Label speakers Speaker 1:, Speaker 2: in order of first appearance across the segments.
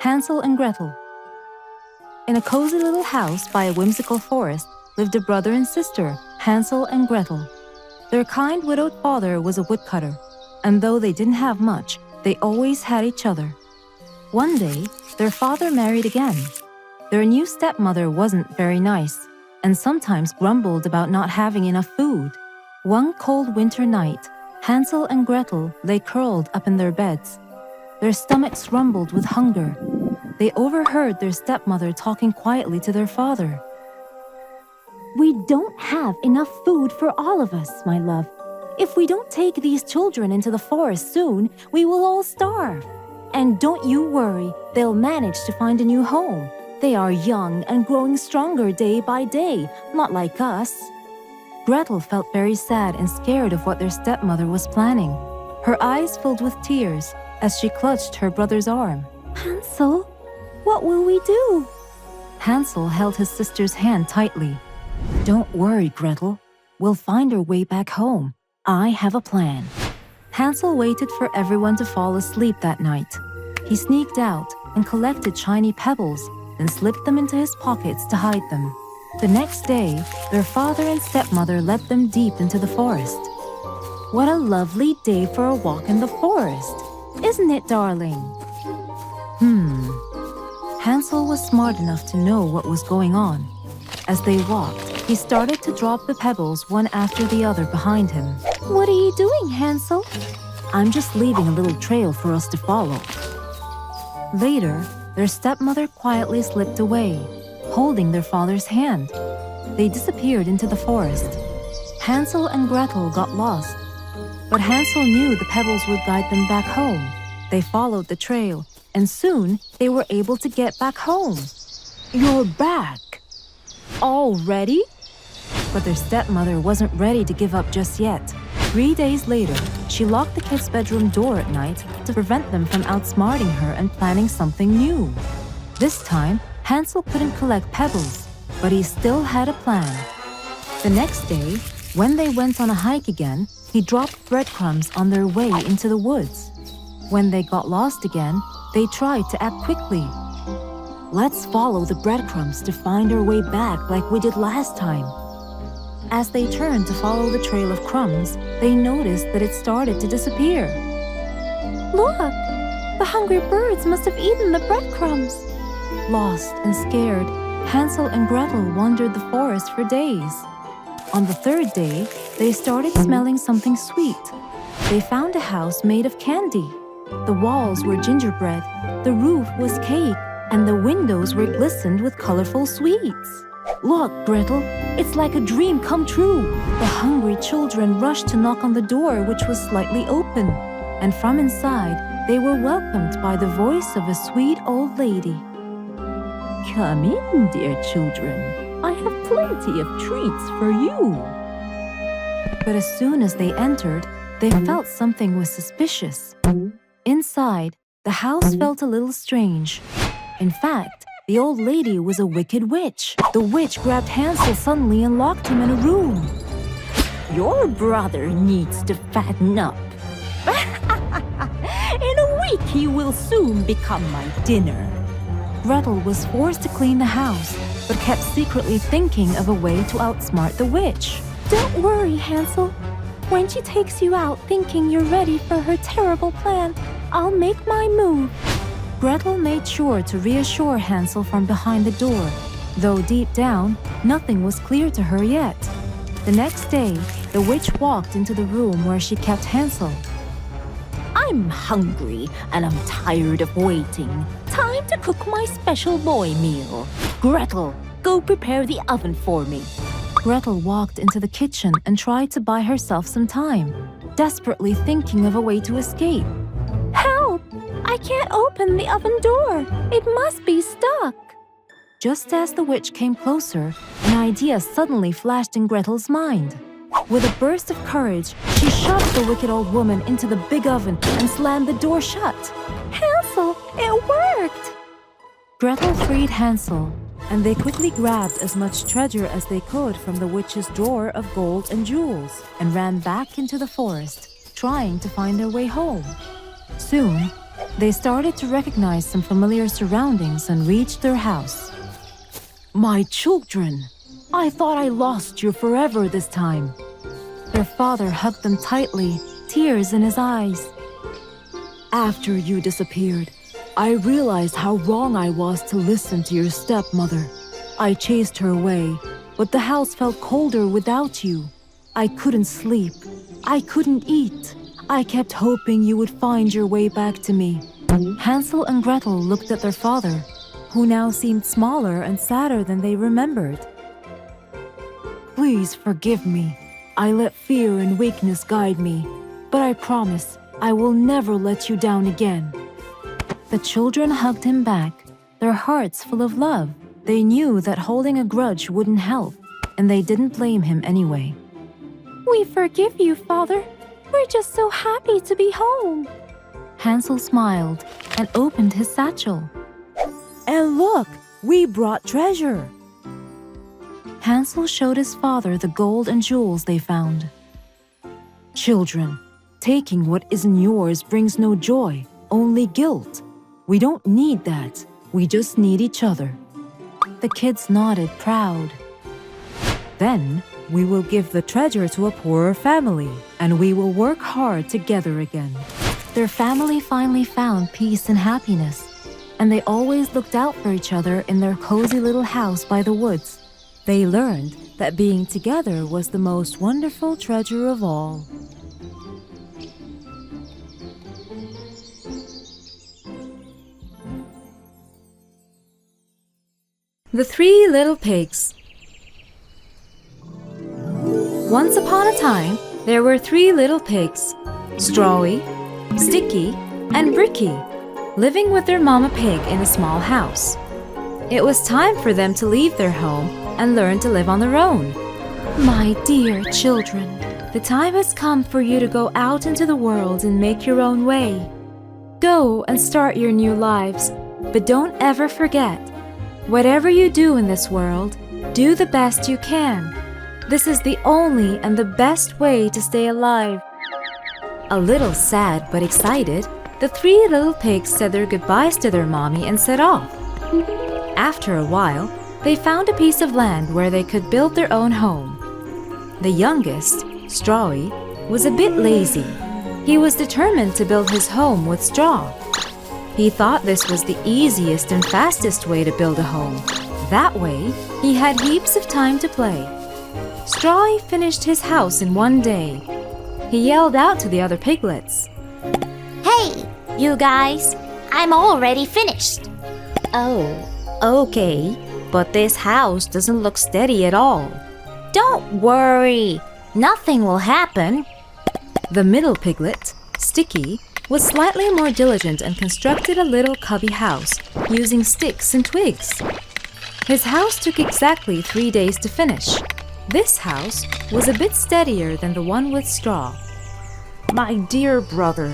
Speaker 1: Hansel and Gretel. In a cozy little house by a whimsical forest lived a brother and sister, Hansel and Gretel. Their kind widowed father was a woodcutter, and though they didn't have much, they always had each other. One day, their father married again. Their new stepmother wasn't very nice, and sometimes grumbled about not having enough food. One cold winter night, Hansel and Gretel lay curled up in their beds. Their stomachs rumbled with hunger. They overheard their stepmother talking quietly to their father.
Speaker 2: "We don't have enough food for all of us, my love. If we don't take these children into the forest soon, we will all starve. And don't you worry, they'll manage to find a new home. They are young and growing stronger day by day, not like us."
Speaker 1: Gretel felt very sad and scared of what their stepmother was planning. Her eyes filled with tears as she clutched her brother's arm.
Speaker 2: "Hansel, what will we do?"
Speaker 1: Hansel held his sister's hand tightly. "Don't worry, Gretel. We'll find our way back home. I have a plan." Hansel waited for everyone to fall asleep that night. He sneaked out and collected shiny pebbles, then slipped them into his pockets to hide them. The next day, their father and stepmother led them deep into the forest.
Speaker 2: "What a lovely day for a walk in the forest, isn't it, darling?"
Speaker 1: Hansel was smart enough to know what was going on. As they walked, he started to drop the pebbles one after the other behind him.
Speaker 2: "What are you doing, Hansel?"
Speaker 1: "I'm just leaving a little trail for us to follow." Later, their stepmother quietly slipped away, holding their father's hand. They disappeared into the forest. Hansel and Gretel got lost, but Hansel knew the pebbles would guide them back home. They followed the trail, and soon they were able to get back home.
Speaker 2: "You're back already?"
Speaker 1: But their stepmother wasn't ready to give up just yet. 3 days later, she locked the kids' bedroom door at night to prevent them from outsmarting her and planning something new. This time, Hansel couldn't collect pebbles, but he still had a plan. The next day, when they went on a hike again, he dropped breadcrumbs on their way into the woods. When they got lost again, they tried to act quickly. "Let's follow the breadcrumbs to find our way back like we did last time." As they turned to follow the trail of crumbs, they noticed that it started to disappear.
Speaker 2: "Look! The hungry birds must have eaten the breadcrumbs."
Speaker 1: Lost and scared, Hansel and Gretel wandered the forest for days. On the third day, they started smelling something sweet. They found a house made of candy. The walls were gingerbread, the roof was cake, and the windows were glistened with colorful sweets.
Speaker 2: "Look, Gretel, it's like a dream come true."
Speaker 1: The hungry children rushed to knock on the door, which was slightly open, and from inside, they were welcomed by the voice of a sweet old lady.
Speaker 2: "Come in, dear children. I have plenty of treats for you."
Speaker 1: But as soon as they entered, they felt something was suspicious. Inside, the house felt a little strange. In fact, the old lady was a wicked witch. The witch grabbed Hansel suddenly and locked him in a room.
Speaker 2: "Your brother needs to fatten up. In a week, he will soon become my dinner."
Speaker 1: Gretel was forced to clean the house, but kept secretly thinking of a way to outsmart the witch.
Speaker 2: "Don't worry, Hansel. When she takes you out thinking you're ready for her terrible plan, I'll make my move."
Speaker 1: Gretel made sure to reassure Hansel from behind the door, though deep down, nothing was clear to her yet. The next day, the witch walked into the room where she kept Hansel.
Speaker 2: "I'm hungry and I'm tired of waiting. Time to cook my special boy meal. Gretel, go prepare the oven for me."
Speaker 1: Gretel walked into the kitchen and tried to buy herself some time, desperately thinking of a way to escape.
Speaker 2: "Help! I can't open the oven door. It must be stuck."
Speaker 1: Just as the witch came closer, an idea suddenly flashed in Gretel's mind. With a burst of courage, she shoved the wicked old woman into the big oven and slammed the door shut.
Speaker 2: "Hansel, it worked!"
Speaker 1: Gretel freed Hansel, and they quickly grabbed as much treasure as they could from the witch's drawer of gold and jewels and ran back into the forest, trying to find their way home. Soon, They started to recognize some familiar surroundings and reached their house. "My children, I thought I lost you forever this time." Their father hugged them tightly, tears in his eyes. "After you disappeared, I realized how wrong I was to listen to your stepmother. I chased her away, but the house felt colder without you. I couldn't sleep. I couldn't eat. I kept hoping you would find your way back to me." Hansel and Gretel looked at their father, who now seemed smaller and sadder than they remembered. "Please forgive me. I let fear and weakness guide me, but I promise I will never let you down again." The children hugged him back, their hearts full of love. They knew that holding a grudge wouldn't help, and they didn't blame him anyway.
Speaker 2: We forgive you, Father. We're just so happy to be home.
Speaker 1: Hansel smiled and opened his satchel. "And look, we brought treasure." Hansel showed his father the gold and jewels they found. "Children, taking what isn't yours brings no joy, only guilt. We don't need that. We just need each other." The kids nodded, proud. "Then we will give the treasure to a poorer family, and we will work hard together again." Their family finally found peace and happiness, and they always looked out for each other in their cozy little house by the woods. They learned that being together was the most wonderful treasure of all. The Three Little Pigs. Once upon a time, there were 3 little pigs, Strawy, Sticky, and Bricky, living with their mama pig in a small house. It was time for them to leave their home and learn to live on their own. "My dear children, the time has come for you to go out into the world and make your own way. Go and start your new lives, but don't ever forget, whatever you do in this world, do the best you can. This is the only and the best way to stay alive." A little sad but excited, the 3 little pigs said their goodbyes to their mommy and set off. After a while, they found a piece of land where they could build their own home. The youngest, Strawy, was a bit lazy. He was determined to build his home with straw. He thought this was the easiest and fastest way to build a home. That way, he had heaps of time to play. Strawy finished his house in one day. He yelled out to the other piglets,
Speaker 3: "Hey, you guys, I'm already finished."
Speaker 4: "Oh, okay, but this house doesn't look steady at all."
Speaker 3: "Don't worry, nothing will happen."
Speaker 1: The middle piglet, Sticky, was slightly more diligent and constructed a little cubby house using sticks and twigs. His house took exactly 3 days to finish. This house was a bit steadier than the one with straw.
Speaker 5: "My dear brother,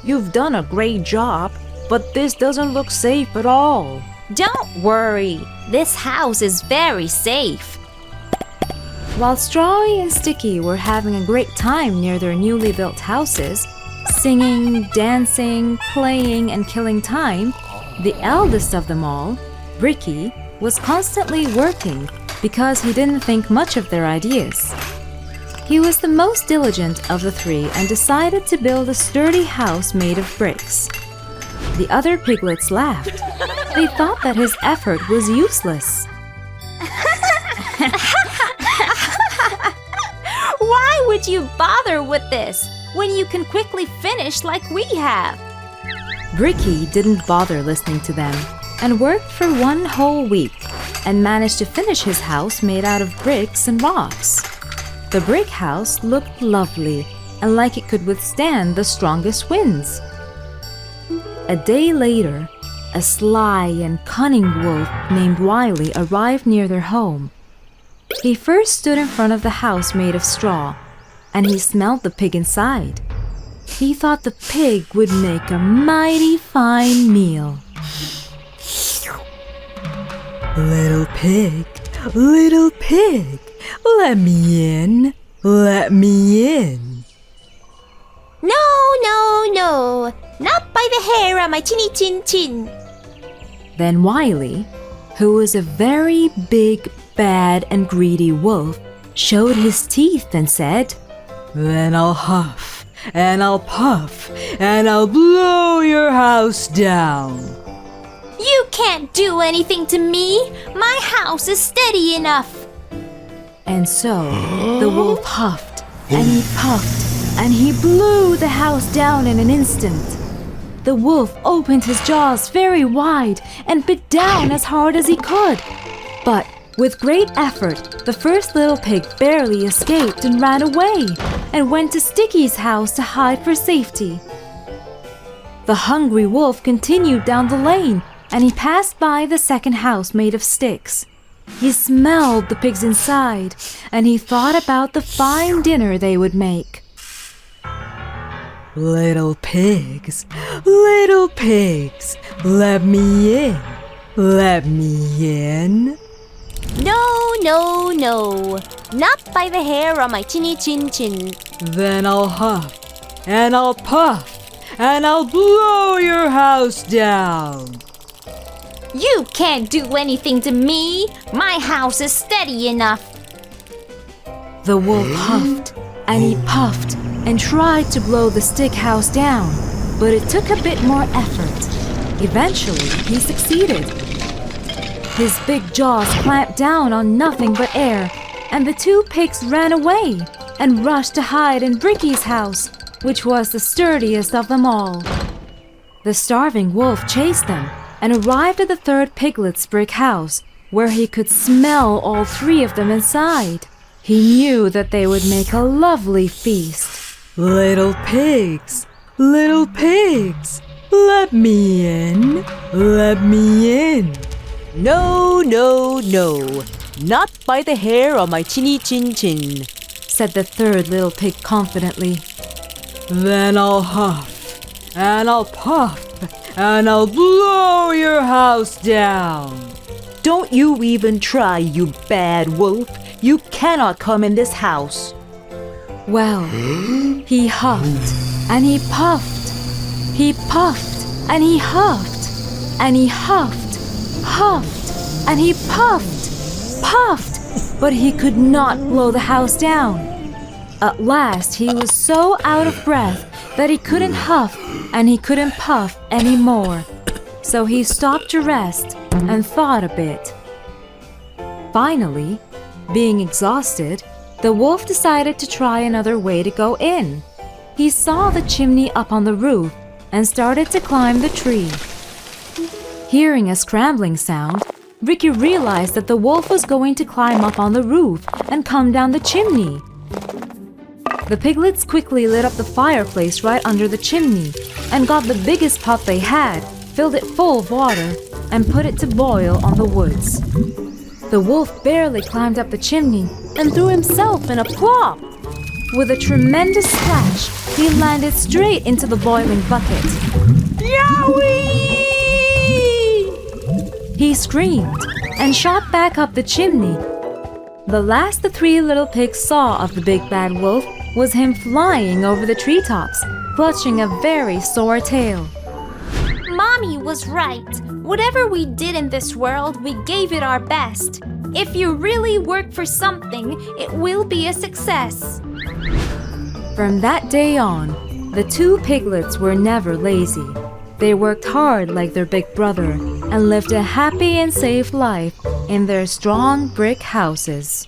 Speaker 5: you've done a great job, but this doesn't look safe at all."
Speaker 3: "Don't worry, this house is very safe."
Speaker 1: While Strawy and Sticky were having a great time near their newly built houses, singing, dancing, playing, and killing time, the eldest of them all, Bricky, was constantly working because he didn't think much of their ideas. He was the most diligent of the 3 and decided to build a sturdy house made of bricks. The other piglets laughed. They thought that his effort was useless.
Speaker 3: Why would you bother with this when you can quickly finish like we have?
Speaker 1: Bricky didn't bother listening to them and worked for 1 whole week and managed to finish his house made out of bricks and rocks. The brick house looked lovely and like it could withstand the strongest winds. A day later, a sly and cunning wolf named Wiley arrived near their home. He first stood in front of the house made of straw, and he smelled the pig inside. He thought the pig would make a mighty fine meal.
Speaker 6: Little pig, let me in, let me in.
Speaker 3: No, no, no. Not by the hair on my chinny chin chin.
Speaker 1: Then Wiley, who was a very big, bad, and greedy wolf, showed his teeth and said,
Speaker 6: Then I'll huff, and I'll puff, and I'll blow your house down.
Speaker 3: You can't do anything to me. My house is steady enough.
Speaker 1: And so the wolf huffed, and he puffed, and he blew the house down in an instant. The wolf opened his jaws very wide and bit down as hard as he could. But with great effort, the first little pig barely escaped and ran away and went to Sticky's house to hide for safety. The hungry wolf continued down the lane, and he passed by the second house made of sticks. He smelled the pigs inside, and he thought about the fine dinner they would make.
Speaker 6: Little pigs, let me in, let me in.
Speaker 3: No, no, no. Not by the hair on my chinny chin chin.
Speaker 6: Then I'll huff, and I'll puff, and I'll blow your house down.
Speaker 3: You can't do anything to me. My house is steady enough.
Speaker 1: The wolf huffed, and he puffed, and tried to blow the stick house down, but it took a bit more effort. Eventually, he succeeded. His big jaws clamped down on nothing but air, and the two pigs ran away and rushed to hide in Bricky's house, which was the sturdiest of them all. The starving wolf chased them and arrived at the third piglet's brick house, where he could smell all three of them inside. He knew that they would make a lovely feast.
Speaker 6: Little pigs, let me in, let me in.
Speaker 5: No, no, no. Not by the hair on my chinny chin chin,
Speaker 1: said the third little pig confidently.
Speaker 6: Then I'll huff, and I'll puff, and I'll blow your house down.
Speaker 5: Don't you even try, you bad wolf. You cannot come in this house.
Speaker 1: Well, he huffed, and he puffed. He puffed, and he huffed, and he huffed, huffed, and he puffed, puffed, but he could not blow the house down. At last, he was so out of breath that he couldn't huff and he couldn't puff anymore. So he stopped to rest and thought a bit. Finally, being exhausted, the wolf decided to try another way to go in. He saw the chimney up on the roof and started to climb the tree. Hearing a scrambling sound, Ricky realized that the wolf was going to climb up on the roof and come down the chimney. The piglets quickly lit up the fireplace right under the chimney and got the biggest pot they had, filled it full of water, and put it to boil on the woods. The wolf barely climbed up the chimney and threw himself in a plop. With a tremendous splash, he landed straight into the boiling bucket. Yowie! He screamed and shot back up the chimney. The last the three little pigs saw of the big bad wolf was him flying over the treetops, clutching a very sore tail.
Speaker 3: Mommy was right. Whatever we did in this world, we gave it our best. If you really work for something, it will be a success.
Speaker 1: From that day on, the two piglets were never lazy. They worked hard like their big brother and lived a happy and safe life in their strong brick houses.